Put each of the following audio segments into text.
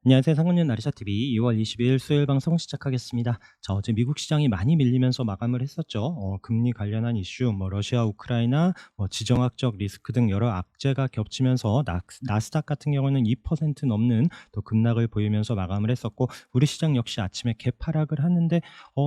안녕하세요. 상근뉴 나리샤TV 2월 22일 수요일 방송 시작하겠습니다. 자, 어제 미국 시장이 많이 밀리면서 마감을 했었죠. 금리 관련한 이슈, 러시아, 우크라이나, 지정학적 리스크 등 여러 악재가 겹치면서 나스닥 같은 경우는 2% 넘는 또 급락을 보이면서 마감을 했었고, 우리 시장 역시 아침에 개파락을 하는데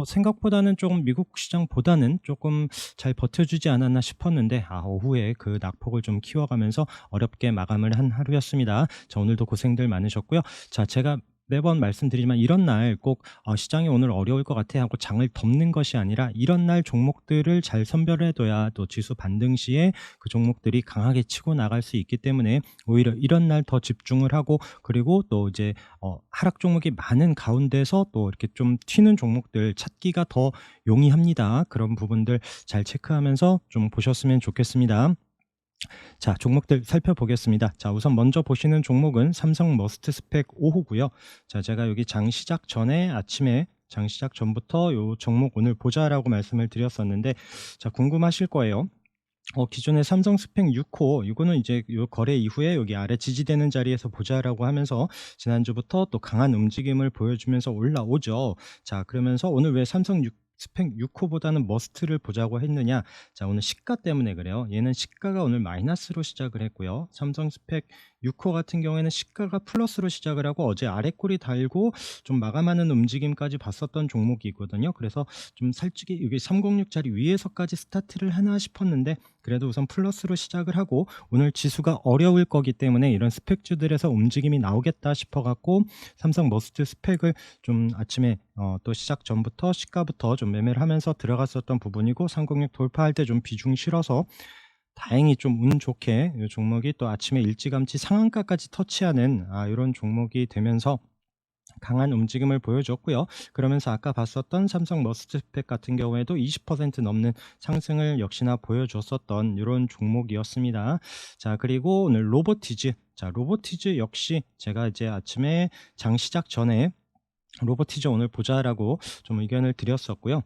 생각보다는 조금 미국 시장보다는 조금 잘 버텨주지 않았나 싶었는데, 오후에 그 낙폭을 좀 키워가면서 어렵게 마감을 한 하루였습니다. 자, 오늘도 고생들 많으셨고요. 자, 제가 매번 말씀드리지만 이런 날 꼭 시장이 오늘 어려울 것 같아 하고 장을 덮는 것이 아니라, 이런 날 종목들을 잘 선별해 둬야 또 지수 반등 시에 그 종목들이 강하게 치고 나갈 수 있기 때문에, 오히려 이런 날 더 집중을 하고, 그리고 또 이제 하락 종목이 많은 가운데서 또 이렇게 좀 튀는 종목들 찾기가 더 용이합니다. 그런 부분들 잘 체크하면서 좀 보셨으면 좋겠습니다. 자, 종목들 살펴보겠습니다. 자, 우선 먼저 보시는 종목은 삼성 머스트 스펙 5호고요. 자, 제가 여기 장 시작 전에 아침에 장 시작 전부터 요 종목 오늘 보자라고 말씀을 드렸었는데, 자, 궁금하실 거예요. 기존의 삼성 스펙 6호, 이거는 이제 요 거래 이후에 여기 아래 지지되는 자리에서 보자라고 하면서 지난주부터 또 강한 움직임을 보여주면서 올라오죠. 자, 그러면서 오늘 왜 삼성 스펙 6호보다는 머스트를 보자고 했느냐? 자, 오늘 시가 때문에 그래요. 얘는 시가가 오늘 마이너스로 시작을 했고요. 삼성 스펙 6호 같은 경우에는 시가가 플러스로 시작을 하고, 어제 아래 꼬리 달고 좀 마감하는 움직임까지 봤었던 종목이거든요. 그래서 좀 살찌게 여기 306짜리 위에서까지 스타트를 하나 싶었는데, 그래도 우선 플러스로 시작을 하고, 오늘 지수가 어려울 거기 때문에 이런 스펙주들에서 움직임이 나오겠다 싶어 갖고 삼성 머스트 스펙을 좀 아침에 또 시작 전부터 시가부터 좀 매매를 하면서 들어갔었던 부분이고, 306 돌파할 때 좀 비중 실어서 다행히 좀 운 좋게 이 종목이 또 아침에 일찌감치 상한가까지 터치하는 이런 종목이 되면서 강한 움직임을 보여줬고요. 그러면서 아까 봤었던 삼성 머스트스펙 같은 경우에도 20% 넘는 상승을 역시나 보여줬었던 이런 종목이었습니다. 자, 그리고 오늘 로보티즈. 자, 로보티즈 역시 제가 이제 아침에 장 시작 전에 로보티즈 오늘 보자라고 좀 의견을 드렸었고요.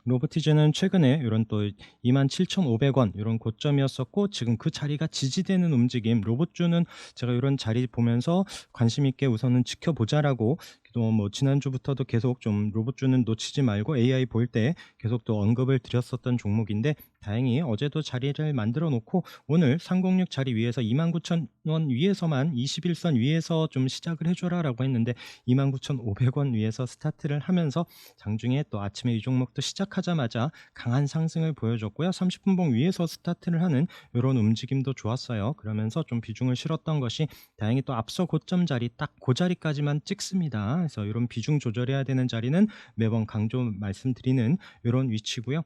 로보티즈는 최근에 이런 또 27,500원 이런 고점이었었고, 지금 그 자리가 지지되는 움직임, 로봇주는 제가 이런 자리 보면서 관심 있게 우선은 지켜보자라고, 또 지난주부터도 계속 좀 로봇주는 놓치지 말고 AI 볼 때 계속 또 언급을 드렸었던 종목인데, 다행히 어제도 자리를 만들어 놓고 오늘 306 자리 위에서 29,000원 위에서만 21선 위에서 좀 시작을 해줘라 라고 했는데, 29,500원 위에서 스타트를 하면서 장중에 또 아침에 이 종목도 시작하자마자 강한 상승을 보여줬고요. 30분봉 위에서 스타트를 하는 이런 움직임도 좋았어요. 그러면서 좀 비중을 실었던 것이, 다행히 또 앞서 고점 자리 딱 그 자리까지만 찍습니다. 그래서 이런 비중 조절해야 되는 자리는 매번 강조 말씀드리는 이런 위치고요.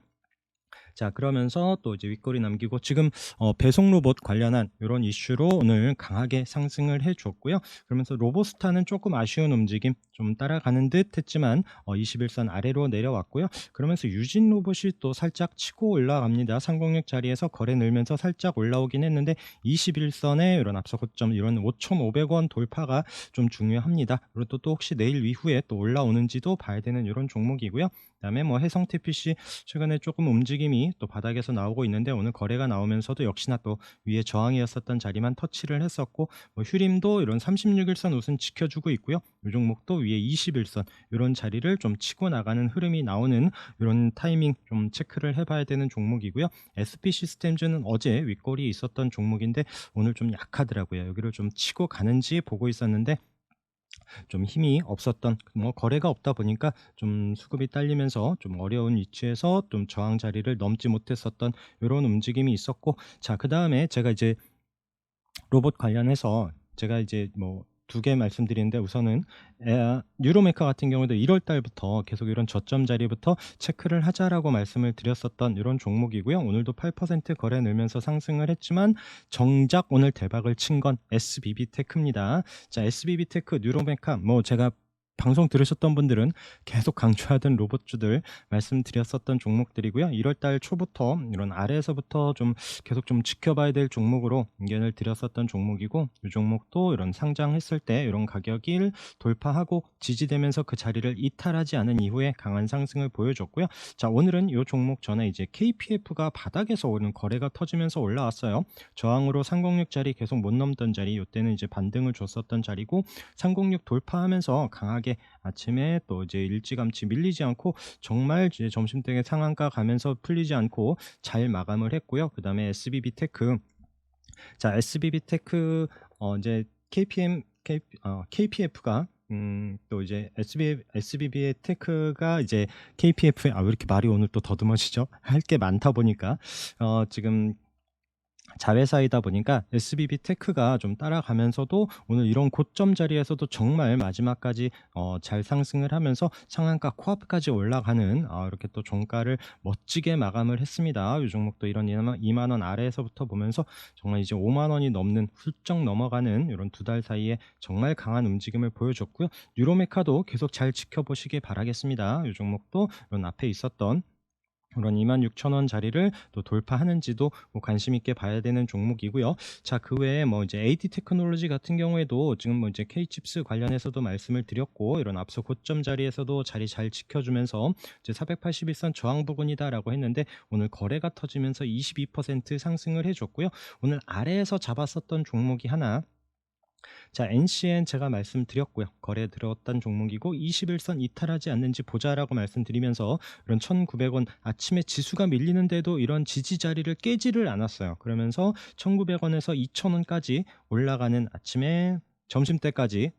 자, 그러면서 또 이제 윗꼬리 남기고, 지금 배송 로봇 관련한 이런 이슈로 오늘 강하게 상승을 해줬고요. 그러면서 로보스타는 조금 아쉬운 움직임 좀 따라가는 듯 했지만 21선 아래로 내려왔고요. 그러면서 유진 로봇이 또 살짝 치고 올라갑니다. 306 자리에서 거래 늘면서 살짝 올라오긴 했는데, 21선에 이런 앞서 고점 이런 5,500원 돌파가 좀 중요합니다. 그리고 또 혹시 내일 이후에 또 올라오는지도 봐야 되는 이런 종목이고요. 그다음에 해성 TPC 최근에 조금 움직임이 또 바닥에서 나오고 있는데, 오늘 거래가 나오면서도 역시나 또 위에 저항이었었던 자리만 터치를 했었고, 휴림도 이런 36일선 우선 지켜주고 있고요. 이 종목도 위에 21선 이런 자리를 좀 치고 나가는 흐름이 나오는 이런 타이밍 좀 체크를 해봐야 되는 종목이고요. SP 시스템즈는 어제 윗골이 있었던 종목인데 오늘 좀 약하더라고요. 여기를 좀 치고 가는지 보고 있었는데 좀 힘이 없었던, 거래가 없다 보니까 좀 수급이 딸리면서 좀 어려운 위치에서 좀 저항 자리를 넘지 못했었던 이런 움직임이 있었고, 자, 그 다음에 제가 이제 로봇 관련해서 제가 이제 두 개 말씀드리는데, 우선은 뉴로메카 같은 경우도 1월 달부터 계속 이런 저점 자리부터 체크를 하자라고 말씀을 드렸었던 이런 종목이고요. 오늘도 8% 거래 늘면서 상승을 했지만 정작 오늘 대박을 친 건 SBB테크입니다. 자, SBB테크, 뉴로메카 제가 방송 들으셨던 분들은 계속 강조하던 로봇주들 말씀드렸었던 종목들이고요. 1월 달 초부터 이런 아래에서부터 좀 계속 좀 지켜봐야 될 종목으로 의견을 드렸었던 종목이고, 이 종목도 이런 상장했을 때 이런 가격을 돌파하고 지지되면서 그 자리를 이탈하지 않은 이후에 강한 상승을 보여줬고요. 자, 오늘은 이 종목 전에 이제 KPF가 바닥에서 오는 거래가 터지면서 올라왔어요. 저항으로 306짜리 계속 못 넘던 자리, 이때는 이제 반등을 줬었던 자리고, 306 돌파하면서 강하게 아침에 또 이제 일찌감치 밀리지 않고 정말 이제 점심때 상한가 가면서 풀리지 않고 잘 마감을 했고요. 그 다음에 SBB 테크, 자, SBB 테크 이제 KPF가 또 이제 SBB의 테크가 이제 KPF에 왜 이렇게 말이 오늘 또 더듬어지죠? 할 게 많다 보니까 지금 자회사이다 보니까 SBB 테크가 좀 따라가면서도 오늘 이런 고점 자리에서도 정말 마지막까지 잘 상승을 하면서 상한가 코앞까지 올라가는 이렇게 또 종가를 멋지게 마감을 했습니다. 이 종목도 이런 2만 원 아래에서부터 보면서 정말 이제 5만 원이 넘는, 훌쩍 넘어가는 이런 두 달 사이에 정말 강한 움직임을 보여줬고요. 뉴로메카도 계속 잘 지켜보시기 바라겠습니다. 이 종목도 이런 앞에 있었던 그런 26,000원 자리를 또 돌파하는지도 뭐 관심 있게 봐야 되는 종목이고요. 자, 그 외에 뭐 이제 AD 테크놀로지 같은 경우에도 지금 뭐 이제 K칩스 관련해서도 말씀을 드렸고, 이런 앞서 고점 자리에서도 자리 잘 지켜주면서 이제 481선 저항 부근이다라고 했는데, 오늘 거래가 터지면서 22% 상승을 해줬고요. 오늘 아래에서 잡았었던 종목이 하나, 자, NCN 제가 말씀드렸고요. 거래 들어왔던 종목이고 21선 이탈하지 않는지 보자라고 말씀드리면서 이런 1,900원 아침에 지수가 밀리는데도 이런 지지 자리를 깨지를 않았어요. 그러면서 1,900원에서 2,000원까지 올라가는, 아침에 점심때까지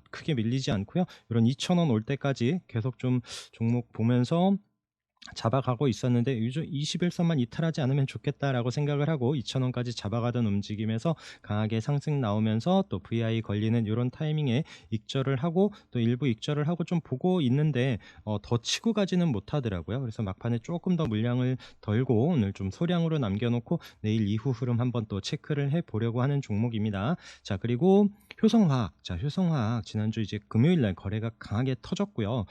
크게 밀리지 않고요. 이런 2,000원 올 때까지 계속 좀 종목 보면서 잡아가고 있었는데, 21선만 이탈하지 않으면 좋겠다라고 생각을 하고 2,000원까지 잡아가던 움직임에서 강하게 상승 나오면서 또 VI 걸리는 이런 타이밍에 익절을 하고, 또 일부 익절을 하고 좀 보고 있는데 더 치고 가지는 못하더라고요. 그래서 막판에 조금 더 물량을 덜고 오늘 좀 소량으로 남겨놓고 내일 이후 흐름 한번 또 체크를 해보려고 하는 종목입니다. 자, 그리고 효성화학, 자, 효성화학 지난주 이제 금요일날 거래가 강하게 터졌고요.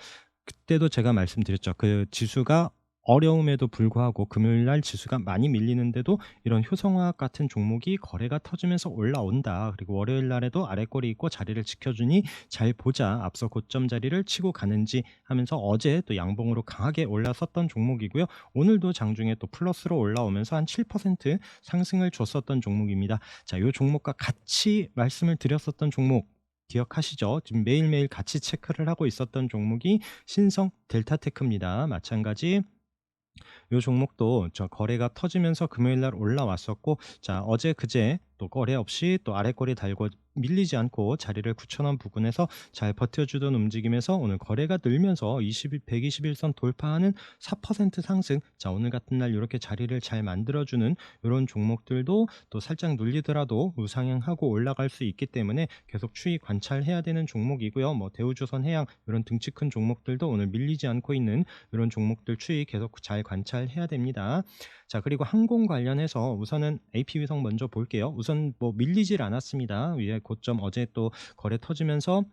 그때도 제가 말씀드렸죠. 그 지수가 어려움에도 불구하고 금요일날 지수가 많이 밀리는데도 이런 효성화학 같은 종목이 거래가 터지면서 올라온다. 그리고 월요일날에도 아래꼬리 있고 자리를 지켜주니 잘 보자. 앞서 고점 자리를 치고 가는지 하면서 어제 또 양봉으로 강하게 올라섰던 종목이고요. 오늘도 장중에 또 플러스로 올라오면서 한 7% 상승을 줬었던 종목입니다. 자, 이 종목과 같이 말씀을 드렸었던 종목 기억하시죠? 지금 매일매일 같이 체크를 하고 있었던 종목이 신성 델타테크입니다. 마찬가지 이 종목도 저 거래가 터지면서 금요일날 올라왔었고, 자, 어제 그제 또 거래 없이 또 아래꼬리 달고 밀리지 않고 자리를 9,000원 부근에서 잘 버텨주던 움직임에서 오늘 거래가 늘면서 121선 돌파하는 4% 상승. 자, 오늘 같은 날 이렇게 자리를 잘 만들어주는 이런 종목들도 또 살짝 눌리더라도 우상향하고 올라갈 수 있기 때문에 계속 추이 관찰해야 되는 종목이고요. 뭐 대우조선해양 이런 등치 큰 종목들도 오늘 밀리지 않고 있는 이런 종목들 추이 계속 잘 관찰해야 됩니다. 자, 그리고 항공 관련해서 우선은 AP위성 먼저 볼게요. 우선 뭐 밀리질 않았습니다. 위에 고점 어제 또 거래 터지면서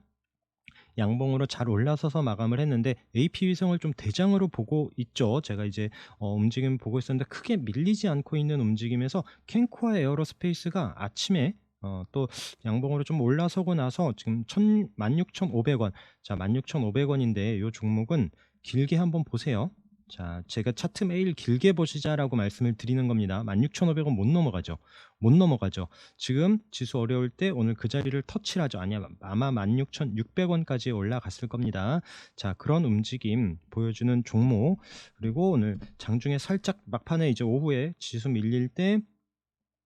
양봉으로 잘 올라서서 마감을 했는데, AP위성을 좀 대장으로 보고 있죠. 제가 이제 움직임 보고 있었는데 크게 밀리지 않고 있는 움직임에서 캔코아 에어로스페이스가 아침에 또 양봉으로 좀 올라서고 나서 지금 16,500원, 자, 16,500원인데 이 종목은 길게 한번 보세요. 자, 제가 차트 매일 길게 보시자라고 말씀을 드리는 겁니다. 16,500원 못 넘어가죠. 못 넘어가죠. 지금 지수 어려울 때 오늘 그 자리를 터치를 하죠. 아마 16,600원까지 올라갔을 겁니다. 자, 그런 움직임 보여주는 종목. 그리고 오늘 장중에 살짝 막판에 이제 오후에 지수 밀릴 때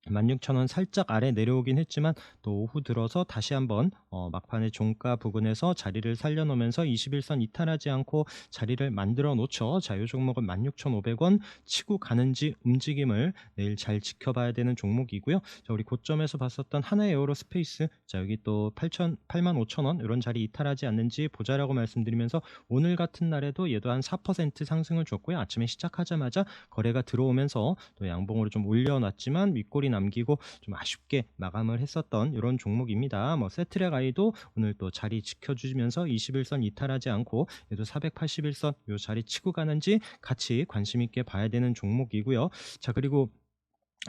16,000원 살짝 아래 내려오긴 했지만 또 오후 들어서 다시 한번 막판에 종가 부근에서 자리를 살려놓으면서 21선 이탈하지 않고 자리를 만들어 놓죠. 자, 이 종목은 16,500원 치고 가는지 움직임을 내일 잘 지켜봐야 되는 종목이고요. 자, 우리 고점에서 봤었던 하나에어로스페이스, 자, 여기 또 85,000원 이런 자리 이탈하지 않는지 보자라고 말씀드리면서 오늘 같은 날에도 얘도 한 4% 상승을 줬고요. 아침에 시작하자마자 거래가 들어오면서 또 양봉으로 좀 올려놨지만 윗골이 남기고 좀 아쉽게 마감을 했었던 이런 종목입니다. 뭐 세트랙 아이도 오늘 또 자리 지켜주면서 21선 이탈하지 않고 얘도 481선 요 자리 치고 가는지 같이 관심 있게 봐야 되는 종목이고요. 자, 그리고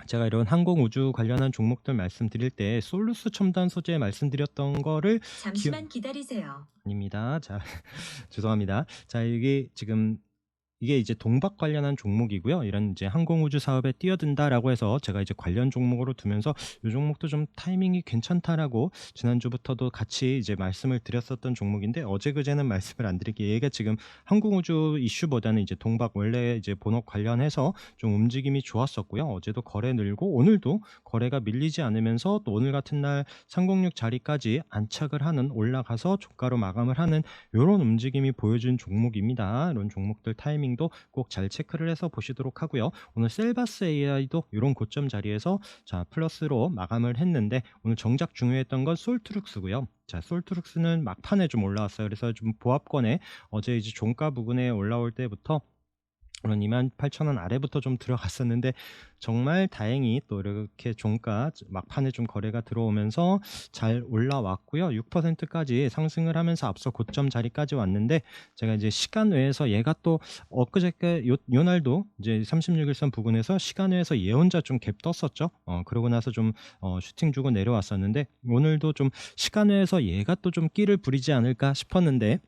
제가 이런 항공 우주 관련한 종목들 말씀드릴 때 솔루스 첨단 소재 말씀드렸던 거를 잠시만 기다리세요. 아닙니다. 자, 죄송합니다. 자, 이게 지금 이게 이제 동박 관련한 종목이고요. 이런 이제 항공우주 사업에 뛰어든다라고 해서 제가 이제 관련 종목으로 두면서 이 종목도 좀 타이밍이 괜찮다라고 지난주부터도 같이 이제 말씀을 드렸었던 종목인데 어제 그제는 말씀을 안 드릴게요. 얘가 지금 항공우주 이슈보다는 이제 동박 원래 이제 본업 관련해서 좀 움직임이 좋았었고요. 어제도 거래 늘고 오늘도 거래가 밀리지 않으면서 또 오늘 같은 날 306 자리까지 안착을 하는 올라가서 종가로 마감을 하는 요런 움직임이 보여준 종목입니다. 이런 종목들 타이밍도 꼭 잘 체크를 해서 보시도록 하고요. 오늘 셀바스 AI도 이런 고점 자리에서 자 플러스로 마감을 했는데 오늘 정작 중요했던 건 솔트룩스고요. 자, 솔트룩스는 막판에 좀 올라왔어요. 그래서 좀 보합권에 어제 이제 종가 부근에 올라올 때부터 그런 28,000원 아래부터 좀 들어갔었는데 정말 다행히 또 이렇게 종가 막판에 좀 거래가 들어오면서 잘 올라왔고요. 6%까지 상승을 하면서 앞서 고점 자리까지 왔는데 제가 이제 시간 외에서 얘가 또 엊그저께 요 날도 이제 36일선 부근에서 시간 외에서 예언자 좀 갭 떴었죠. 그러고 나서 좀 슈팅 주고 내려왔었는데 오늘도 좀 시간 외에서 얘가 또 좀 끼를 부리지 않을까 싶었는데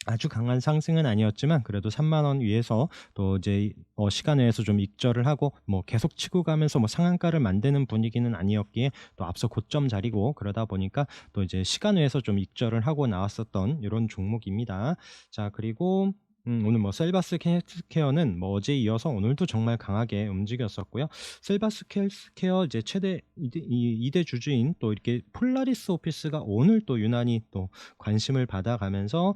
아주 강한 상승은 아니었지만 그래도 3만 원 위에서 또 이제 시간 외에서 좀 익절을 하고 뭐 계속 치고 가면서 뭐 상한가를 만드는 분위기는 아니었기에 또 앞서 고점 자리고 그러다 보니까 또 이제 시간 외에서 좀 익절을 하고 나왔었던 이런 종목입니다. 자, 그리고 오늘 뭐 셀바스 헬스케어는 뭐 어제 이어서 오늘도 정말 강하게 움직였었고요. 셀바스 헬스케어 이제 최대 2대 주주인 또 이렇게 폴라리스 오피스가 오늘 또 유난히 또 관심을 받아가면서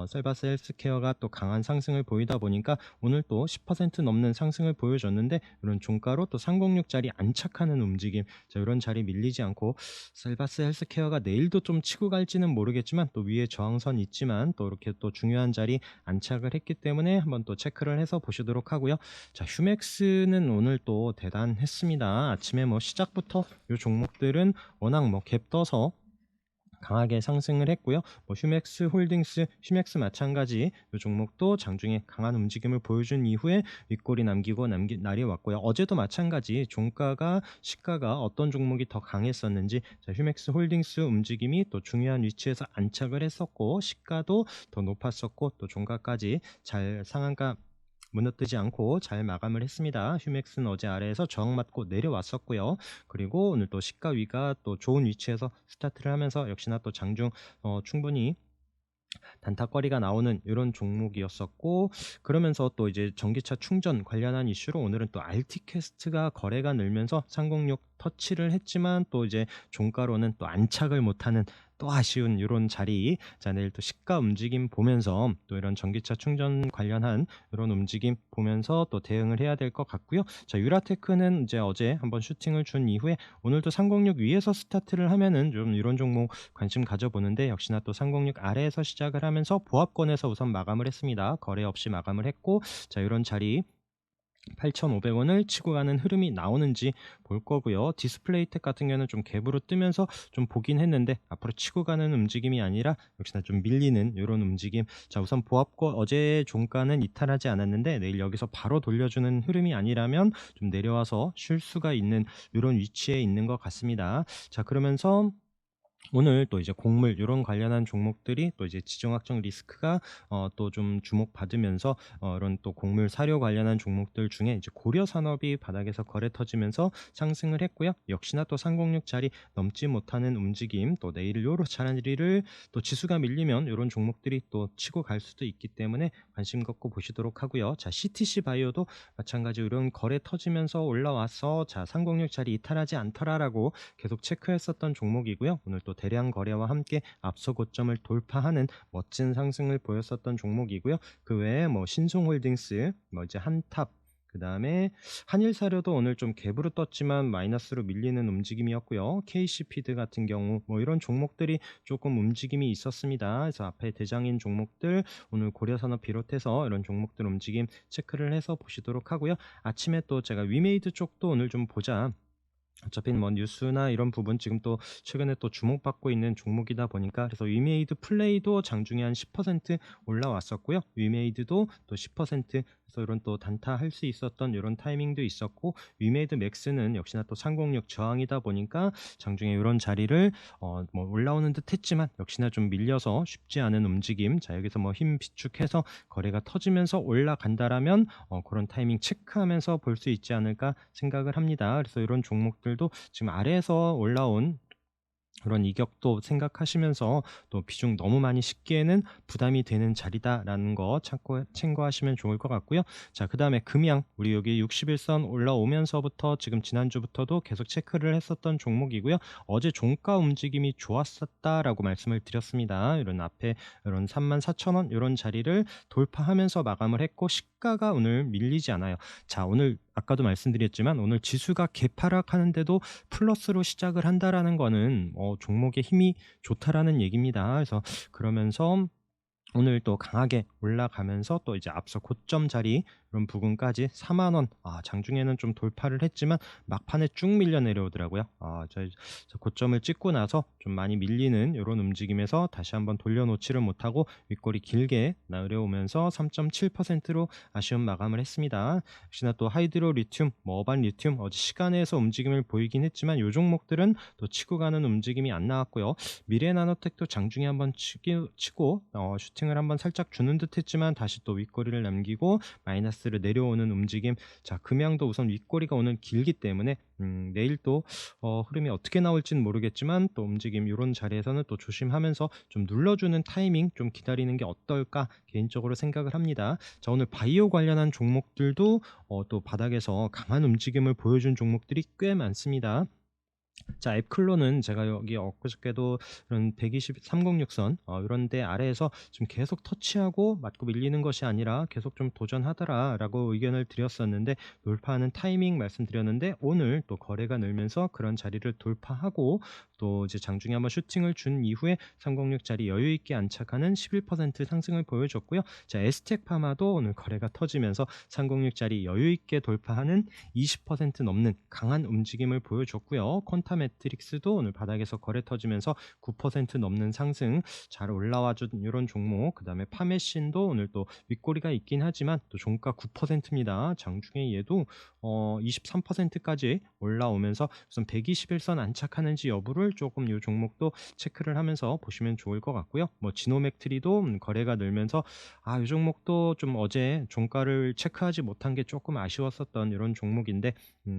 셀바스 헬스케어가 또 강한 상승을 보이다 보니까 오늘 또 10% 넘는 상승을 보여줬는데 이런 종가로 또 306짜리 안착하는 움직임, 자, 이런 자리 밀리지 않고 셀바스 헬스케어가 내일도 좀 치고 갈지는 모르겠지만 또 위에 저항선 있지만 또 이렇게 또 중요한 자리 안착을 했기 때문에 한번 또 체크를 해서 보시도록 하고요. 자, 휴맥스는 오늘 또 대단했습니다. 아침에 뭐 시작부터 이 종목들은 워낙 뭐 갭 떠서 강하게 상승을 했고요. 뭐 휴맥스 홀딩스, 휴맥스 마찬가지 이 종목도 장중에 강한 움직임을 보여준 이후에 윗골이 남기고 날이 왔고요. 어제도 마찬가지 종가가 시가가 어떤 종목이 더 강했었는지 자, 휴맥스 홀딩스 움직임이 또 중요한 위치에서 안착을 했었고 시가도 더 높았었고 또 종가까지 잘 상한가 무너뜨지 않고 잘 마감을 했습니다. 휴맥스는 어제 아래에서 저항 맞고 내려왔었고요. 그리고 오늘 또 시가 위가 또 좋은 위치에서 스타트를 하면서 역시나 또 장중 충분히 단타거리가 나오는 이런 종목이었었고 그러면서 또 이제 전기차 충전 관련한 이슈로 오늘은 또 알티캐스트가 거래가 늘면서 306 터치를 했지만 또 이제 종가로는 또 안착을 못하는 또 아쉬운 이런 자리. 자, 내일 또 시가 움직임 보면서 또 이런 전기차 충전 관련한 이런 움직임 보면서 또 대응을 해야 될 것 같고요. 자, 유라테크는 이제 어제 한번 슈팅을 준 이후에 오늘도 306 위에서 스타트를 하면은 좀 이런 종목 관심 가져보는데 역시나 또 306 아래에서 시작을 하면서 보합권에서 우선 마감을 했습니다. 거래 없이 마감을 했고 자, 이런 자리 8,500원을 치고 가는 흐름이 나오는지 볼 거고요. 디스플레이텍 같은 경우는 좀 갭으로 뜨면서 좀 보긴 했는데 앞으로 치고 가는 움직임이 아니라 역시나 좀 밀리는 이런 움직임. 자, 우선 보합권 어제 종가는 이탈하지 않았는데 내일 여기서 바로 돌려주는 흐름이 아니라면 좀 내려와서 쉴 수가 있는 이런 위치에 있는 것 같습니다. 자, 그러면서 오늘 또 이제 곡물 이런 관련한 종목들이 또 이제 지정학적 리스크가 또 좀 주목받으면서 이런 또 곡물 사료 관련한 종목들 중에 이제 고려 산업이 바닥에서 거래 터지면서 상승을 했고요. 역시나 또 306 자리 넘지 못하는 움직임, 또 내일 요로 자리를 또 지수가 밀리면 이런 종목들이 또 치고 갈 수도 있기 때문에 관심 갖고 보시도록 하고요. 자, CTC 바이오도 마찬가지로 이런 거래 터지면서 올라와서 자, 306 자리 이탈하지 않더라라고 계속 체크했었던 종목이고요. 오늘 또 대량 거래와 함께 앞서 고점을 돌파하는 멋진 상승을 보였었던 종목이고요. 그 외에 뭐 신송홀딩스, 뭐 이제 한탑, 그 다음에 한일사료도 오늘 좀 갭으로 떴지만 마이너스로 밀리는 움직임이었고요. KC피드 같은 경우 뭐 이런 종목들이 조금 움직임이 있었습니다. 그래서 앞에 대장인 종목들 오늘 고려산업 비롯해서 이런 종목들 움직임 체크를 해서 보시도록 하고요. 아침에 또 제가 위메이드 쪽도 오늘 좀 보자 어차피 뭐 뉴스나 이런 부분 지금 또 최근에 또 주목받고 있는 종목이다 보니까 그래서 위메이드 플레이도 장중에 한 10% 올라왔었고요. 위메이드도 또 10% 그래서 이런 또 단타할 수 있었던 이런 타이밍도 있었고 위메이드 맥스는 역시나 또 상공력 저항이다 보니까 장중에 이런 자리를 뭐 올라오는 듯 했지만 역시나 좀 밀려서 쉽지 않은 움직임. 자, 여기서 뭐 힘 비축해서 거래가 터지면서 올라간다라면 그런 타이밍 체크하면서 볼 수 있지 않을까 생각을 합니다. 그래서 이런 종목들도 지금 아래에서 올라온 그런 이격도 생각하시면서 또 비중 너무 많이 싣기에는 부담이 되는 자리다라는 거 참고하시면 좋을 것 같고요. 자, 그다음에 금양 우리 여기 60일선 올라오면서부터 지금 지난주부터도 계속 체크를 했었던 종목이고요. 어제 종가 움직임이 좋았었다라고 말씀을 드렸습니다. 이런 앞에 이런 34,000원 이런 자리를 돌파하면서 마감을 했고 시가가 오늘 밀리지 않아요. 자, 오늘 아까도 말씀드렸지만 오늘 지수가 개파락하는데도 플러스로 시작을 한다라는 거는 종목의 힘이 좋다라는 얘기입니다. 그래서 그러면서 오늘 또 강하게 올라가면서 또 이제 앞서 고점 자리 이런 부분까지 4만 원. 장중에는 좀 돌파를 했지만 막판에 쭉 밀려 내려오더라고요. 저 고점을 찍고 나서 좀 많이 밀리는 이런 움직임에서 다시 한번 돌려놓지를 못하고 윗골이 길게 내려오면서 3.7%로 아쉬운 마감을 했습니다. 역시나 또 하이드로 리튬, 뭐 어반 리튬 어제 시간에서 움직임을 보이긴 했지만 이 종목들은 또 치고 가는 움직임이 안 나왔고요. 미래나노텍도 장중에 한번 치고 슈팅을 한번 살짝 주는 듯 했지만 다시 또 윗꼬리를 남기고 마이너스를 내려오는 움직임. 자, 금양도 우선 윗꼬리가 오늘 길기 때문에 내일 또 흐름이 어떻게 나올지는 모르겠지만 또 움직임 이런 자리에서는 또 조심하면서 좀 눌러주는 타이밍 좀 기다리는 게 어떨까 개인적으로 생각을 합니다. 자, 오늘 바이오 관련한 종목들도 또 바닥에서 강한 움직임을 보여준 종목들이 꽤 많습니다. 자, 앱클로는 제가 여기 엊그저께도 이런 120, 306선 이런 데 아래에서 좀 계속 터치하고 맞고 밀리는 것이 아니라 계속 좀 도전하더라라고 의견을 드렸었는데 돌파하는 타이밍 말씀드렸는데 오늘 또 거래가 늘면서 그런 자리를 돌파하고 또 이제 장중에 한번 슈팅을 준 이후에 306 자리 여유 있게 안착하는 11% 상승을 보여줬고요. 자, 에스텍 파마도 오늘 거래가 터지면서 306 자리 여유 있게 돌파하는 20% 넘는 강한 움직임을 보여줬고요. 콘타 매트릭스도 오늘 바닥에서 거래 터지면서 9% 넘는 상승 잘 올라와준 이런 종목. 그다음에 파메신도 오늘 또 윗꼬리가 있긴 하지만 또 종가 9%입니다. 장중에 얘도 23%까지 올라오면서 우선 121선 안착하는지 여부를 조금 이 종목도 체크를 하면서 보시면 좋을 것 같고요. 뭐 지노맥트리도 거래가 늘면서 이 종목도 좀 어제 종가를 체크하지 못한 게 조금 아쉬웠었던 이런 종목인데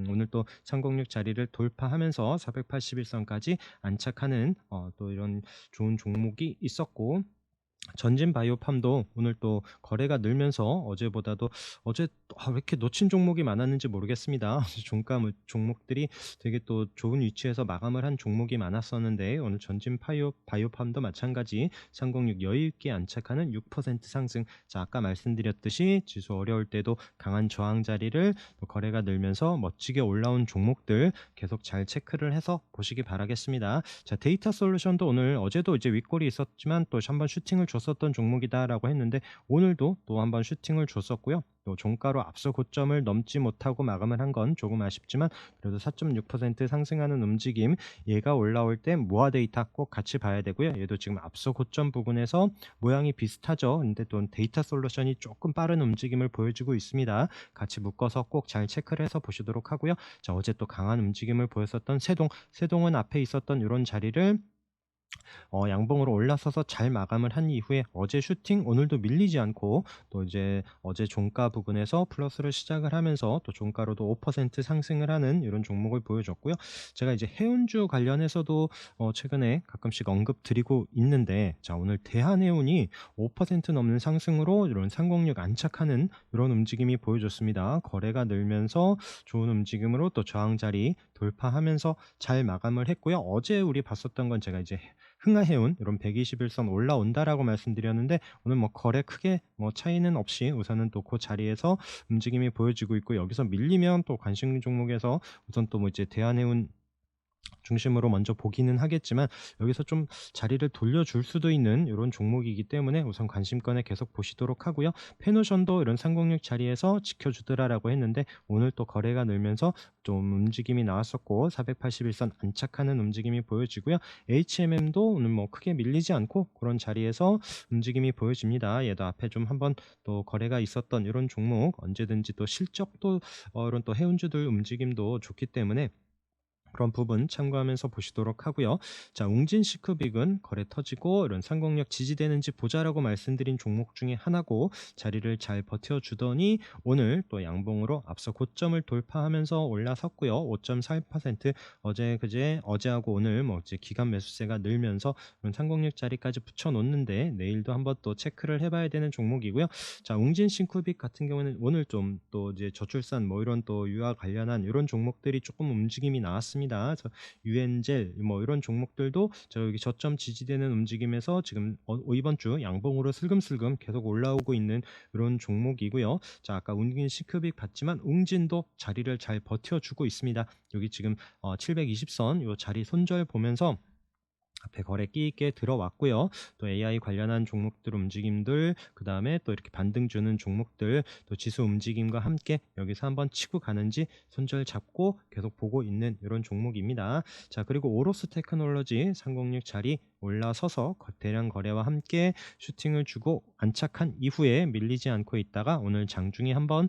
오늘 또 306 자리를 돌파하면서 481선까지 안착하는 또 이런 좋은 종목이 있었고 전진 바이오팜도 오늘 또 거래가 늘면서 어제보다도 어제 왜 이렇게 놓친 종목이 많았는지 모르겠습니다. 종가 종목들이 되게 또 좋은 위치에서 마감을 한 종목이 많았었는데 오늘 전진 바이오팜도 마찬가지 306 여유 있게 안착하는 6% 상승. 자, 아까 말씀드렸듯이 지수 어려울 때도 강한 저항 자리를 또 거래가 늘면서 멋지게 올라온 종목들 계속 잘 체크를 해서 보시기 바라겠습니다. 자, 데이터 솔루션도 오늘 어제도 이제 윗골이 있었지만 또 한번 슈팅을 줬었던 종목이다라고 했는데 오늘도 또 한번 슈팅을 줬었고요. 또 종가로 앞서 고점을 넘지 못하고 마감을 한 건 조금 아쉽지만 그래도 4.6% 상승하는 움직임. 얘가 올라올 때 모아 데이터 꼭 같이 봐야 되고요. 얘도 지금 앞서 고점 부분에서 모양이 비슷하죠. 근데 또 데이터 솔루션이 조금 빠른 움직임을 보여주고 있습니다. 같이 묶어서 꼭 잘 체크를 해서 보시도록 하고요. 자, 어제 또 강한 움직임을 보였었던 세동은 앞에 있었던 이런 자리를 양봉으로 올라서서 잘 마감을 한 이후에 어제 슈팅 오늘도 밀리지 않고 또 이제 어제 종가 부분에서 플러스를 시작을 하면서 또 종가로도 5% 상승을 하는 이런 종목을 보여줬고요. 제가 이제 해운주 관련해서도 최근에 가끔씩 언급 드리고 있는데 자, 오늘 대한해운이 5% 넘는 상승으로 이런 상공력 안착하는 이런 움직임이 보여줬습니다. 거래가 늘면서 좋은 움직임으로 또 저항 자리 돌파하면서 잘 마감을 했고요. 어제 우리 봤었던 건 제가 이제 흥하해운 이런 121선 올라온다라고 말씀드렸는데 오늘 뭐 거래 크게 뭐 차이는 없이 우선은 또 그 자리에서 움직임이 보여지고 있고 여기서 밀리면 또 관심 종목에서 우선 또 뭐 이제 대한해운 중심으로 먼저 보기는 하겠지만 여기서 좀 자리를 돌려줄 수도 있는 이런 종목이기 때문에 우선 관심권에 계속 보시도록 하고요. 페노션도 이런 306 자리에서 지켜주더라라고 했는데 오늘 또 거래가 늘면서 좀 움직임이 나왔었고 481선 안착하는 움직임이 보여지고요. HMM도 오늘 뭐 크게 밀리지 않고 그런 자리에서 움직임이 보여집니다. 얘도 앞에 좀 한번 또 거래가 있었던 이런 종목, 언제든지 또 실적도 이런 또 해운주들 움직임도 좋기 때문에 그런 부분 참고하면서 보시도록 하고요. 자, 웅진 시크빅은 거래 터지고 이런 상공력 지지되는지 보자라고 말씀드린 종목 중에 하나고 자리를 잘 버텨주더니 오늘 또 양봉으로 앞서 고점을 돌파하면서 올라섰고요. 5.41% 어제 그제 어제하고 오늘 뭐 이제 기간 매수세가 늘면서 이런 상공력 자리까지 붙여놓는데 내일도 한번 또 체크를 해봐야 되는 종목이고요. 자, 웅진 시크빅 같은 경우는 오늘 좀 또 이제 저출산 뭐 이런 또 유아 관련한 이런 종목들이 조금 움직임이 나왔습니다. 그래서 유엔젤 뭐 이런 종목들도 여기 저점 지지되는 움직임에서 지금 이번 주 양봉으로 슬금슬금 계속 올라오고 있는 이런 종목이고요. 자, 아까 웅진 시크빅 봤지만 웅진도 자리를 잘 버텨주고 있습니다. 여기 지금 720선 요 자리 손절 보면서 앞에 거래 끼 있게 들어왔고요. 또 AI 관련한 종목들 움직임들, 그 다음에 또 이렇게 반등 주는 종목들, 또 지수 움직임과 함께 여기서 한번 치고 가는지 손절 잡고 계속 보고 있는 이런 종목입니다. 자, 그리고 오로스 테크놀로지 306 자리 올라서서 대량 거래와 함께 슈팅을 주고 안착한 이후에 밀리지 않고 있다가 오늘 장중에 한번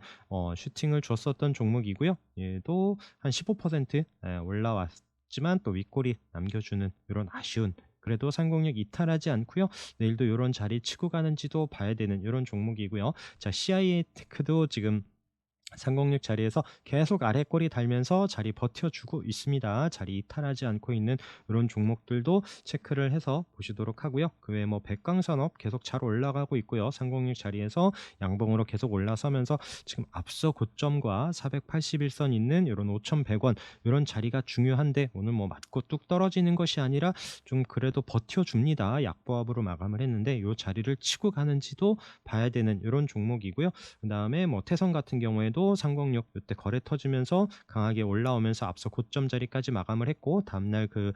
슈팅을 줬었던 종목이고요. 얘도 한 15% 올라왔 지만 또 윗골이 남겨주는 이런 아쉬운 그래도 상공력 이탈하지 않고요. 내일도 이런 자리 치고 가는지도 봐야 되는 이런 종목이고요. 자, CIA 테크도 지금 상공력 자리에서 계속 아래 꼬리 달면서 자리 버텨주고 있습니다. 자리 이탈하지 않고 있는 이런 종목들도 체크를 해서 보시도록 하고요. 그 외에 뭐 백광산업 계속 잘 올라가고 있고요. 상공력 자리에서 양봉으로 계속 올라서면서 지금 앞서 고점과 481선 있는 이런 5,100원 이런 자리가 중요한데 오늘 뭐 맞고 뚝 떨어지는 것이 아니라 좀 그래도 버텨줍니다. 약보합으로 마감을 했는데 이 자리를 치고 가는지도 봐야 되는 이런 종목이고요. 그 다음에 뭐 태성 같은 경우에도 상공력 이때 거래 터지면서 강하게 올라오면서 앞서 고점 자리까지 마감을 했고 다음날 그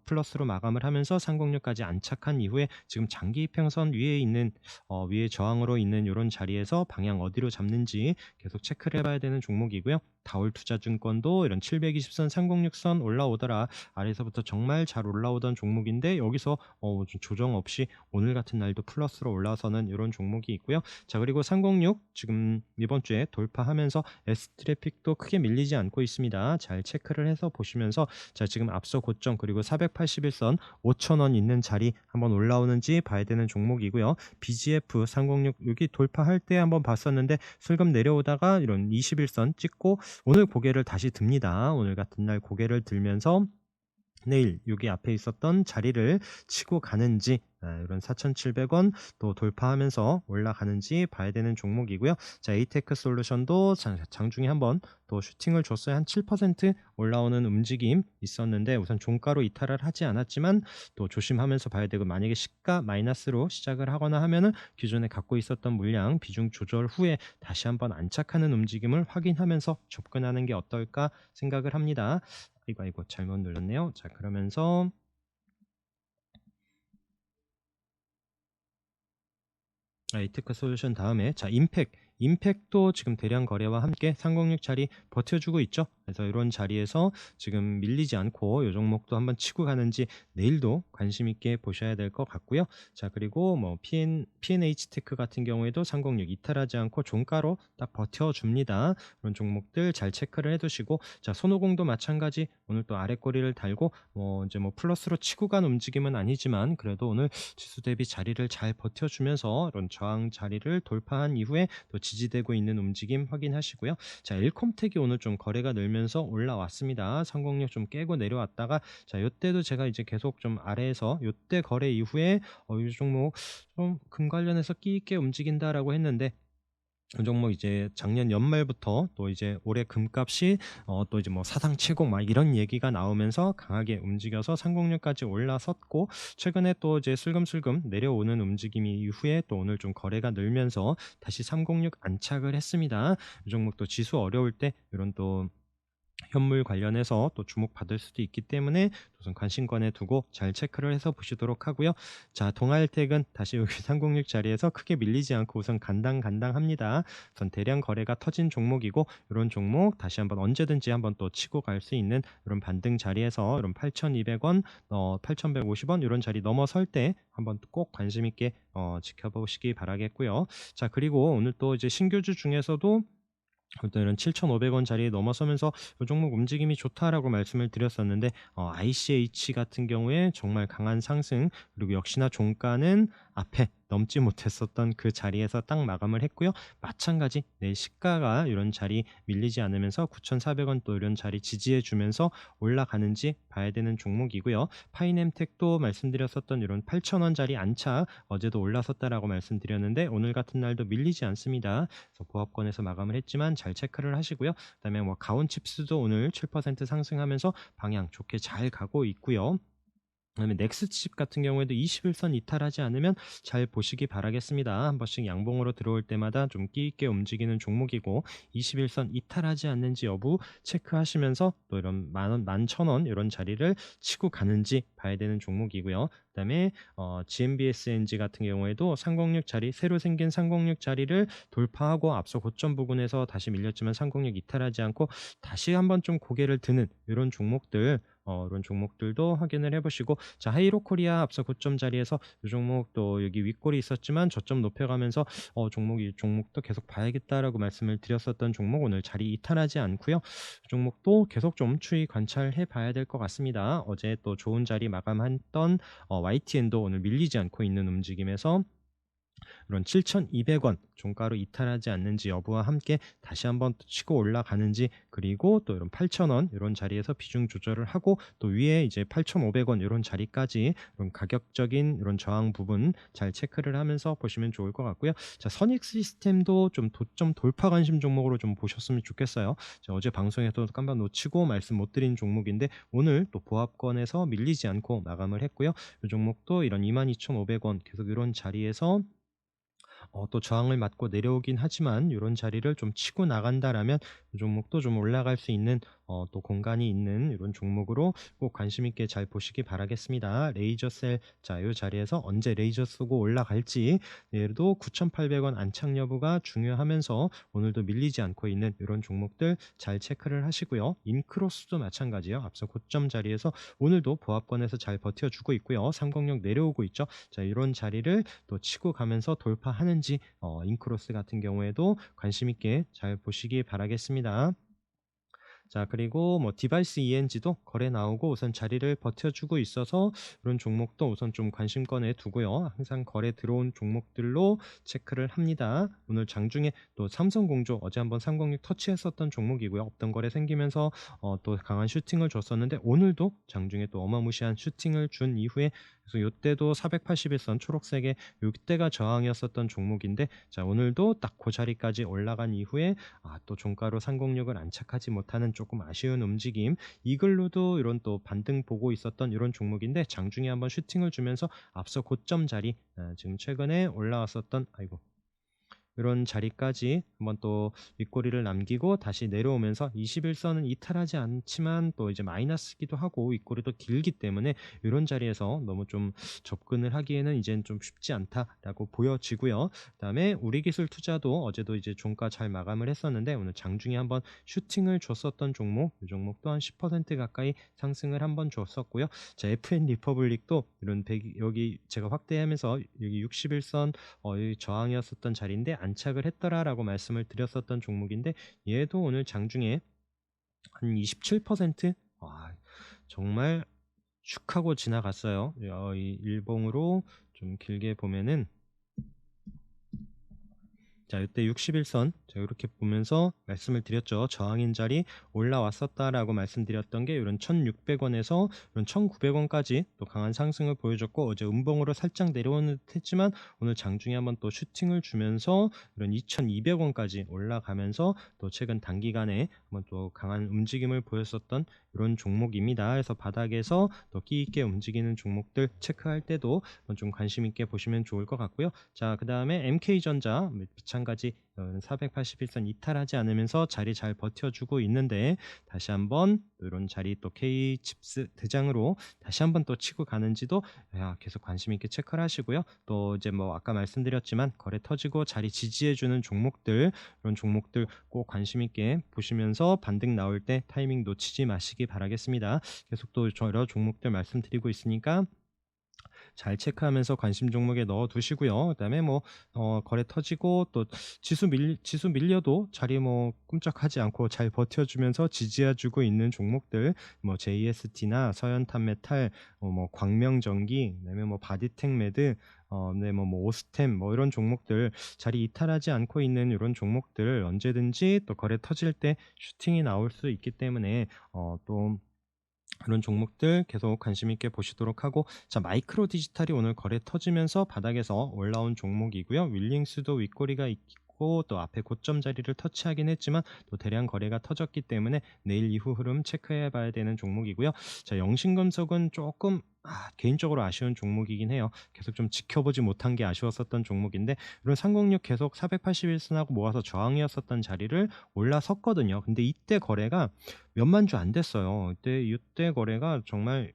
플러스로 마감을 하면서 상공력까지 안착한 이후에 지금 장기 이평선 위에 있는 위에 저항으로 있는 이런 자리에서 방향 어디로 잡는지 계속 체크를 해봐야 되는 종목이고요. 다올투자증권도 이런 720선 상공력선 올라오더라 아래에서부터 정말 잘 올라오던 종목인데 여기서 좀 조정 없이 오늘 같은 날도 플러스로 올라서는 이런 종목이 있고요. 자, 그리고 306 지금 이번 주에 돌파하면서 S트래픽도 크게 밀리지 않고 있습니다. 잘 체크를 해서 보시면서 자, 지금 앞서 고점 그리고 481선 5,000원 있는 자리 한번 올라오는지 봐야 되는 종목이고요. BGF 306 여기 돌파할 때 한번 봤었는데 슬금 내려오다가 이런 21선 찍고 오늘 고개를 다시 듭니다. 오늘 같은 날 고개를 들면서 내일 여기 앞에 있었던 자리를 치고 가는지 이런 4,700원 또 돌파하면서 올라가는지 봐야 되는 종목이고요. 자, 에이테크 솔루션도 장중에 한번 또 슈팅을 줬어요. 한 7% 올라오는 움직임 있었는데 우선 종가로 이탈을 하지 않았지만 또 조심하면서 봐야 되고 만약에 시가 마이너스로 시작을 하거나 하면은 기존에 갖고 있었던 물량 비중 조절 후에 다시 한번 안착하는 움직임을 확인하면서 접근하는 게 어떨까 생각을 합니다. 아이고 잘못 눌렀네요. 자, 그러면서 이테크 솔루션 다음에 자, 임팩도 지금 대량 거래와 함께 상공력 자리 버텨주고 있죠. 그래서 이런 자리에서 지금 밀리지 않고 이 종목도 한번 치고 가는지 내일도 관심 있게 보셔야 될 것 같고요. 자, 그리고 뭐 P&H 테크 같은 경우에도 상공력 이탈하지 않고 종가로 딱 버텨줍니다. 그런 종목들 잘 체크를 해두시고 자, 손오공도 마찬가지 오늘 또 아래 꼬리를 달고 이제 뭐 플러스로 치고 간 움직임은 아니지만 그래도 오늘 지수 대비 자리를 잘 버텨주면서 이런 저항 자리를 돌파한 이후에 또 지지되고 있는 움직임 확인하시고요. 자, 엘콤텍이 오늘 좀 거래가 늘면서 올라왔습니다. 상공력 좀 깨고 내려왔다가 자, 요때도 제가 이제 계속 좀 아래에서 요때 거래 이후에 이 종목 좀 금 관련해서 끼 있게 움직인다라고 했는데 이 종목 이제 작년 연말부터 또 이제 올해 금값이 또 이제 뭐 사상 최고 막 이런 얘기가 나오면서 강하게 움직여서 상공률까지 올라섰고 최근에 또 이제 슬금슬금 내려오는 움직임이 이후에 또 오늘 좀 거래가 늘면서 다시 306 안착을 했습니다. 이 종목도 지수 어려울 때 이런 또 현물 관련해서 또 주목받을 수도 있기 때문에 우선 관심권에 두고 잘 체크를 해서 보시도록 하고요. 자, 동아일텍은 다시 여기 306 자리에서 크게 밀리지 않고 우선 간당간당합니다. 우선 대량 거래가 터진 종목이고 이런 종목 다시 한번 언제든지 한번 또 치고 갈 수 있는 이런 반등 자리에서 이런 8,200원, 8,150원 이런 자리 넘어설 때 한번 꼭 관심 있게 지켜보시기 바라겠고요. 자, 그리고 오늘 또 이제 신규주 중에서도 이런 7,500원 자리에 넘어서면서 이 종목 움직임이 좋다라고 말씀을 드렸었는데 ICH 같은 경우에 정말 강한 상승, 그리고 역시나 종가는 앞에 넘지 못했었던 그 자리에서 딱 마감을 했고요. 마찬가지 시가가 이런 자리 밀리지 않으면서 9,400원 또 이런 자리 지지해 주면서 올라가는지 봐야 되는 종목이고요. 파이nem텍도 말씀드렸었던 이런 8,000원 자리 안착, 어제도 올라섰다라고 말씀드렸는데 오늘 같은 날도 밀리지 않습니다. 그래서 보합권에서 마감을 했지만 잘 체크를 하시고요. 그다음에 뭐 가온칩스도 오늘 7% 상승하면서 방향 좋게 잘 가고 있고요. 그다음에 넥스칩 같은 경우에도 21선 이탈하지 않으면 잘 보시기 바라겠습니다. 한 번씩 양봉으로 들어올 때마다 좀 끼 있게 움직이는 종목이고 21선 이탈하지 않는지 여부 체크하시면서 또 이런 만원, 11,000원 이런 자리를 치고 가는지 봐야 되는 종목이고요. 그다음에 GMBSNG 같은 경우에도 306 자리, 새로 생긴 306 자리를 돌파하고 앞서 고점 부근에서 다시 밀렸지만 306 이탈하지 않고 다시 한번 좀 고개를 드는 이런 종목들, 이런 종목들도 확인을 해보시고, 자, 하이로코리아 앞서 고점 자리에서 이 종목 또 여기 윗골이 있었지만 저점 높여가면서 이 종목도 계속 봐야겠다라고 말씀을 드렸었던 종목 오늘 자리 이탈하지 않고요. 이 종목도 계속 좀 추이 관찰해 봐야 될 것 같습니다. 어제 또 좋은 자리 마감했던 YTN도 오늘 밀리지 않고 있는 움직임에서 이런 7,200원 종가로 이탈하지 않는지 여부와 함께 다시 한번 치고 올라가는지, 그리고 또 이런 8,000원 이런 자리에서 비중 조절을 하고 또 위에 이제 8,500원 이런 자리까지 이런 가격적인 이런 저항 부분 잘 체크를 하면서 보시면 좋을 것 같고요. 자, 선익 시스템도 좀 도점 돌파 관심 종목으로 좀 보셨으면 좋겠어요. 자, 어제 방송에서 깜빡 놓치고 말씀 못 드린 종목인데 오늘 또 보합권에서 밀리지 않고 마감을 했고요. 이 종목도 이런 22,500원 계속 이런 자리에서 또 저항을 맞고 내려오긴 하지만 이런 자리를 좀 치고 나간다라면 이 종목도 좀 올라갈 수 있는 또 공간이 있는 이런 종목으로 꼭 관심 있게 잘 보시기 바라겠습니다. 레이저셀, 자, 이 자리에서 언제 레이저 쏘고 올라갈지 얘도 9,800원 안착 여부가 중요하면서 오늘도 밀리지 않고 있는 이런 종목들 잘 체크를 하시고요. 인크로스도 마찬가지예요. 앞서 고점 자리에서 오늘도 보합권에서 잘 버텨주고 있고요. 306 내려오고 있죠. 자, 이런 자리를 또 치고 가면서 돌파하는지 인크로스 같은 경우에도 관심 있게 잘 보시기 바라겠습니다. 자, 그리고 뭐 디바이스 ENG도 거래 나오고 우선 자리를 버텨주고 있어서 이런 종목도 우선 좀 관심권에 두고요. 항상 거래 들어온 종목들로 체크를 합니다. 오늘 장중에 또 삼성공조 어제 한번 306 터치했었던 종목이고요. 없던 거래 생기면서 또 강한 슈팅을 줬었는데 오늘도 장중에 또 어마무시한 슈팅을 준 이후에, 그래서 이때도 481선 초록색의 이때가 저항이었었던 종목인데, 자, 오늘도 딱 그 자리까지 올라간 이후에 또 종가로 306을 안착하지 못하는 조금 아쉬운 움직임. 이글루도 이런 또 반등 보고 있었던 이런 종목인데 장중에 한번 슈팅을 주면서 앞서 고점 자리, 지금 최근에 올라왔었던 이런 자리까지 한번 또 윗꼬리를 남기고 다시 내려오면서 21선은 이탈하지 않지만 또 이제 마이너스기도 하고 윗꼬리도 길기 때문에 이런 자리에서 너무 좀 접근을 하기에는 이제는 좀 쉽지 않다라고 보여지고요. 그다음에 우리기술 투자도 어제도 이제 종가 잘 마감을 했었는데 오늘 장중에 한번 슈팅을 줬었던 종목, 이 종목 또한 10% 가까이 상승을 한번 줬었고요. 자, FN 리퍼블릭도 이런 여기 제가 확대하면서 여기 61선 이 저항이었었던 자리인데 안착을 했더라라고 말씀을 드렸었던 종목인데 얘도 오늘 장중에 한 27%, 정말 슉 하고 지나갔어요. 이 일봉으로 좀 길게 보면은, 자, 이때 61선 제가 이렇게 보면서 말씀을 드렸죠. 저항인 자리 올라왔었다라고 말씀드렸던 게 이런 1,600원에서 이런 1,900원까지 또 강한 상승을 보여줬고 어제 음봉으로 살짝 내려오는 듯 했지만 오늘 장중에 한번 또 슈팅을 주면서 이런 2,200원까지 올라가면서 또 최근 단기간에 한번 또 강한 움직임을 보였었던 이런 종목입니다. 그래서 바닥에서 또 끼 있게 움직이는 종목들 체크할 때도 좀 관심 있게 보시면 좋을 것 같고요. 자, 그 다음에 MK전자 마찬가지 481선 이탈하지 않으면서 자리 잘 버텨주고 있는데, 다시 한번 이런 자리 또 K칩스 대장으로 다시 한번 또 치고 가는지도 계속 관심 있게 체크를 하시고요. 또 이제 뭐 아까 말씀드렸지만 거래 터지고 자리 지지해주는 종목들, 이런 종목들 꼭 관심 있게 보시면서 반등 나올 때 타이밍 놓치지 마시기 바라겠습니다. 계속 또 여러 종목들 말씀드리고 있으니까 잘 체크하면서 관심 종목에 넣어 두시고요. 그다음에 뭐 거래 터지고 또 지수 밀려도 자리 뭐 꼼짝하지 않고 잘 버텨주면서 지지해 주고 있는 종목들, 뭐 JST나 서현탄메탈, 뭐 광명전기, 그다음에 뭐 바디텍메드, 네, 뭐 오스템, 뭐 이런 종목들, 자리 이탈하지 않고 있는 이런 종목들 언제든지 또 거래 터질 때 슈팅이 나올 수 있기 때문에 또 그런 종목들 계속 관심 있게 보시도록 하고, 자, 마이크로 디지털이 오늘 거래 터지면서 바닥에서 올라온 종목이고요. 윌링스도 윗꼬리가 있고 또 앞에 고점 자리를 터치하긴 했지만 또 대량 거래가 터졌기 때문에 내일 이후 흐름 체크해 봐야 되는 종목이고요. 자, 영신금속은 조금 개인적으로 아쉬운 종목이긴 해요. 계속 좀 지켜보지 못한 게 아쉬웠었던 종목인데, 이런 306 계속 481선하고 모아서 저항이었었던 자리를 올라섰거든요. 근데 이때 거래가 몇만 주 안 됐어요. 이때 거래가 정말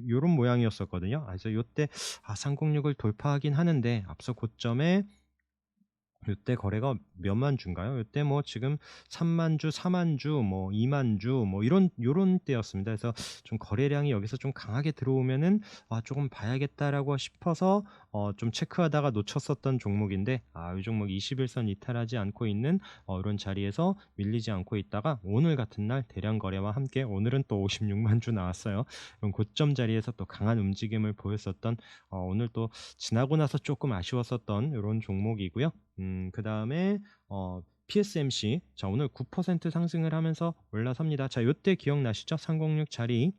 요런 모양이었었거든요. 그래서 요때 306을 돌파하긴 하는데 앞서 고점에 요때 거래가 몇만 주인가요? 요때 뭐 지금 3만 주, 4만 주, 뭐 2만 주, 뭐 이런 요런 때였습니다. 그래서 좀 거래량이 여기서 좀 강하게 들어오면은 조금 봐야겠다라고 싶어서 좀 체크하다가 놓쳤었던 종목인데, 이 종목 21선 이탈하지 않고 있는 이런 자리에서 밀리지 않고 있다가 오늘 같은 날 대량 거래와 함께 오늘은 또 56만 주 나왔어요. 이런 고점 자리에서 또 강한 움직임을 보였었던, 오늘 또 지나고 나서 조금 아쉬웠었던 이런 종목이고요. 그 다음에 PSMC, 자, 오늘 9% 상승을 하면서 올라섭니다. 자, 요때 기억나시죠? 306 자리,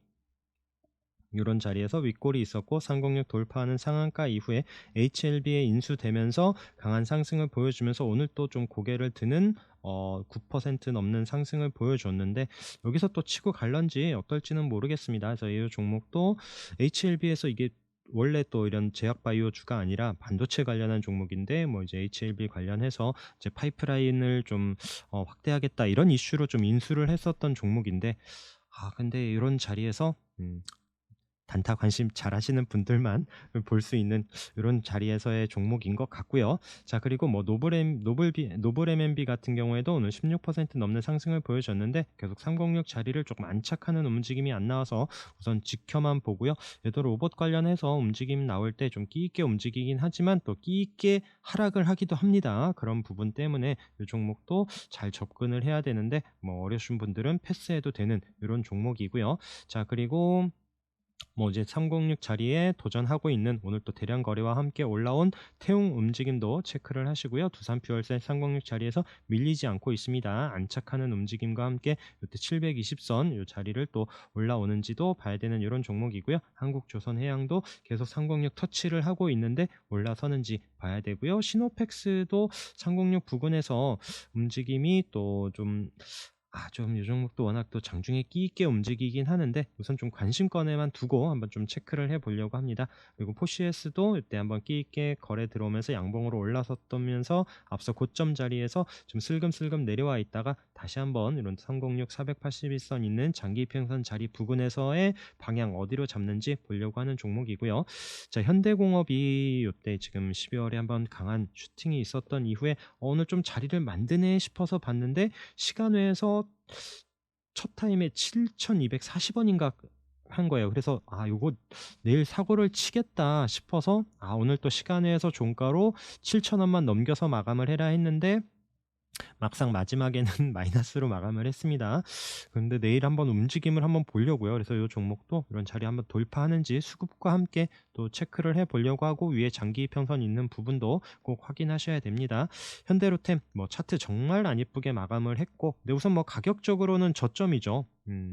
이런 자리에서 윗골이 있었고 306 돌파하는 상한가 이후에 HLB에 인수되면서 강한 상승을 보여주면서 오늘 또 좀 고개를 드는 9% 넘는 상승을 보여줬는데, 여기서 또 치고 갈런지 어떨지는 모르겠습니다. 그래서 이 종목도 HLB에서 이게 원래 또 이런 제약 바이오주가 아니라 반도체 관련한 종목인데, 뭐 이제 HLB 관련해서 이제 파이프라인을 좀 확대하겠다 이런 이슈로 좀 인수를 했었던 종목인데, 근데 이런 자리에서 단타 관심 잘 하시는 분들만 볼 수 있는 이런 자리에서의 종목인 것 같고요. 자, 그리고 뭐 노블 M&B 같은 경우에도 오늘 16% 넘는 상승을 보여줬는데 계속 306 자리를 조금 안착하는 움직임이 안 나와서 우선 지켜만 보고요. 얘도 로봇 관련해서 움직임 나올 때 좀 끼 있게 움직이긴 하지만 또 끼 있게 하락을 하기도 합니다. 그런 부분 때문에 이 종목도 잘 접근을 해야 되는데, 뭐 어려우신 분들은 패스해도 되는 이런 종목이고요. 자, 그리고 뭐 이제 306 자리에 도전하고 있는 오늘 또 대량 거래와 함께 올라온 태웅 움직임도 체크를 하시고요. 두산퓨얼셀 306 자리에서 밀리지 않고 있습니다. 안착하는 움직임과 함께 이때 720선 이 자리를 또 올라오는지도 봐야 되는 이런 종목이고요. 한국조선해양도 계속 306 터치를 하고 있는데 올라서는지 봐야 되고요. 시노펙스도 306 부근에서 움직임이 좀 이 종목도 워낙 또 장중에 끼 있게 움직이긴 하는데 우선 좀 관심권에만 두고 한번 좀 체크를 해 보려고 합니다. 그리고 포시에스도 이때 한번 끼 있게 거래 들어오면서 양봉으로 올라섰다면서 앞서 고점 자리에서 좀 슬금슬금 내려와 있다가 다시 한번 이런 306 481선 있는 장기 이평선 자리 부근에서의 방향 어디로 잡는지 보려고 하는 종목이고요. 자, 현대공업이 이때 지금 12월에 한번 강한 슈팅이 있었던 이후에 오늘 좀 자리를 만드네 싶어서 봤는데, 시간 외에서 첫 타임에 7,240원인가 한 거예요. 그래서 요거 내일 사고를 치겠다 싶어서 오늘 또 시간 외에서 종가로 7,000원만 넘겨서 마감을 해라 했는데 막상 마지막에는 마이너스로 마감을 했습니다. 그런데 내일 한번 움직임을 한번 보려고요. 그래서 이 종목도 이런 자리 한번 돌파하는지 수급과 함께 또 체크를 해 보려고 하고, 위에 장기 평선 있는 부분도 꼭 확인하셔야 됩니다. 현대로템 뭐 차트 정말 안 이쁘게 마감을 했고, 근데 우선 뭐 가격적으로는 저점이죠.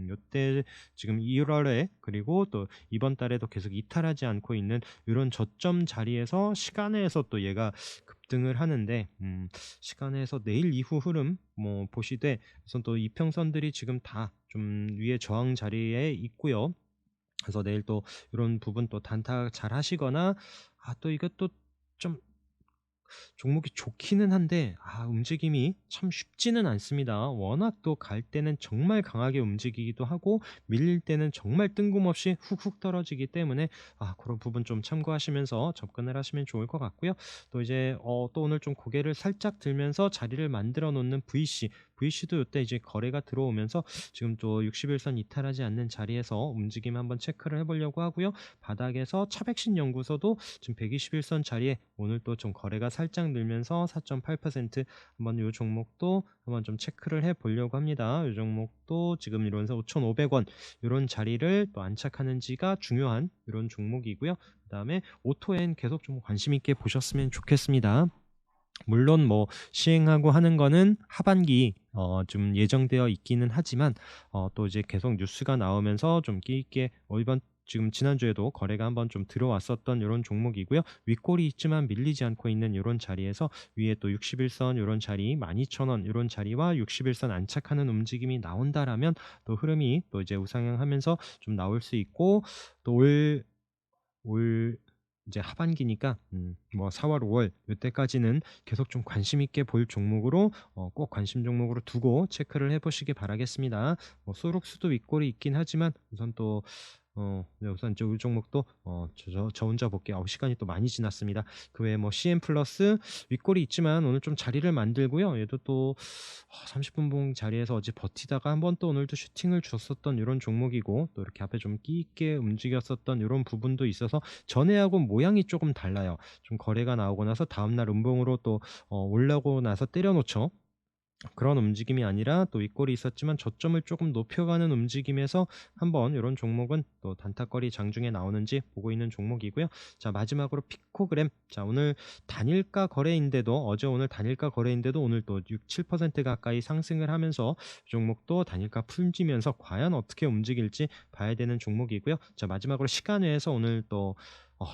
요때 지금 1월에 그리고 또 이번 달에도 계속 이탈하지 않고 있는 이런 저점 자리에서 시간에서 또 얘가 급등을 하는데, 시간에서 내일 이후 흐름 뭐 보시되 우선 또 이평선들이 지금 다 좀 위에 저항 자리에 있고요. 그래서 내일 또 이런 부분 또 단타 잘 하시거나 또 이것도 좀 종목이 좋기는 한데 움직임이 참 쉽지는 않습니다. 워낙 또 갈 때는 정말 강하게 움직이기도 하고 밀릴 때는 정말 뜬금없이 훅훅 떨어지기 때문에 그런 부분 좀 참고하시면서 접근을 하시면 좋을 것 같고요. 또 이제 또 오늘 좀 고개를 살짝 들면서 자리를 만들어 놓는 VC도 요때 이제 거래가 들어오면서 지금 또 60 일선 이탈하지 않는 자리에서 움직임 한번 체크를 해 보려고 하고요. 바닥에서 차백신 연구소도 지금 120 일선 자리에 오늘 또 좀 거래가 살짝 늘면서 4.8% 한번 요 종목도 한번 좀 체크를 해 보려고 합니다. 요 종목도 지금 이러면서 5,500원 요런 자리를 또 안착하는지가 중요한 요런 종목이고요. 그다음에 오토엔 계속 좀 관심 있게 보셨으면 좋겠습니다. 물론 뭐 시행하고 하는 거는 하반기 좀 예정되어 있기는 하지만 또 이제 계속 뉴스가 나오면서 좀 끼 있게 이번 지금 지난주에도 거래가 한번 좀 들어왔었던 요런 종목이고요. 윗골이 있지만 밀리지 않고 있는 요런 자리에서 위에 또 60 일선 요런 자리 12,000원 요런 자리와 60 일선 안착하는 움직임이 나온다라면 또 흐름이 또 이제 우상향하면서 좀 나올 수 있고 또 올 이제 하반기니까 뭐 4 월, 5월 요때까지는 계속 좀 관심 있게 볼 종목으로 꼭 관심 종목으로 두고 체크를 해 보시기 바라겠습니다. 뭐 소록수도 윗골이 있긴 하지만 우선 또 네, 우선 이 종목도 저 혼자 볼게요. 시간이 또 많이 지났습니다. 그 외에 뭐 CM 플러스 윗골이 있지만 오늘 좀 자리를 만들고요. 얘도 또 30분 봉 자리에서 어제 버티다가 한번 또 오늘도 슈팅을 줬었던 이런 종목이고 또 이렇게 앞에 좀 끼 있게 움직였었던 이런 부분도 있어서 전에하고 모양이 조금 달라요. 좀 거래가 나오고 나서 다음날 음봉으로 또 올라오고 나서 때려 놓죠. 그런 움직임이 아니라 또 윗골이 있었지만 저점을 조금 높여가는 움직임에서 한번 이런 종목은 또 단타거리 장중에 나오는지 보고 있는 종목이고요. 자, 마지막으로 피코그램. 자, 오늘 단일가 거래인데도 어제 오늘 단일가 거래인데도 오늘 또 6, 7% 가까이 상승을 하면서 이 종목도 단일가 풀지면서 과연 어떻게 움직일지 봐야 되는 종목이고요. 자, 마지막으로 시간외에서 오늘 또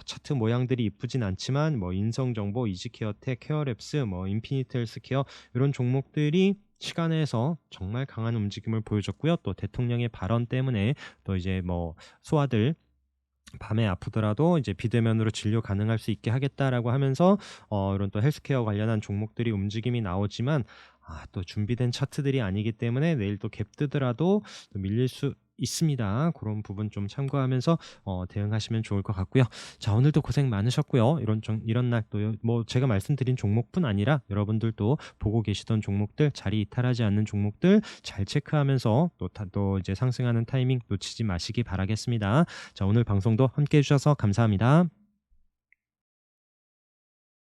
차트 모양들이 이쁘진 않지만 뭐 인성정보, 이지케어텍, 케어랩스, 뭐 인피니트 헬스케어 이런 종목들이 시간에서 정말 강한 움직임을 보여줬고요. 또 대통령의 발언 때문에 또 이제 뭐 소아들 밤에 아프더라도 이제 비대면으로 진료 가능할 수 있게 하겠다라고 하면서 이런 또 헬스케어 관련한 종목들이 움직임이 나오지만 또 준비된 차트들이 아니기 때문에 내일 또 갭 뜨더라도 또 밀릴 수 있습니다. 그런 부분 좀 참고하면서 대응하시면 좋을 것 같고요. 자, 오늘도 고생 많으셨고요. 이런 날 또 뭐 제가 말씀드린 종목뿐 아니라 여러분들도 보고 계시던 종목들 자리 이탈하지 않는 종목들 잘 체크하면서 또 이제 상승하는 타이밍 놓치지 마시기 바라겠습니다. 자, 오늘 방송도 함께 해 주셔서 감사합니다.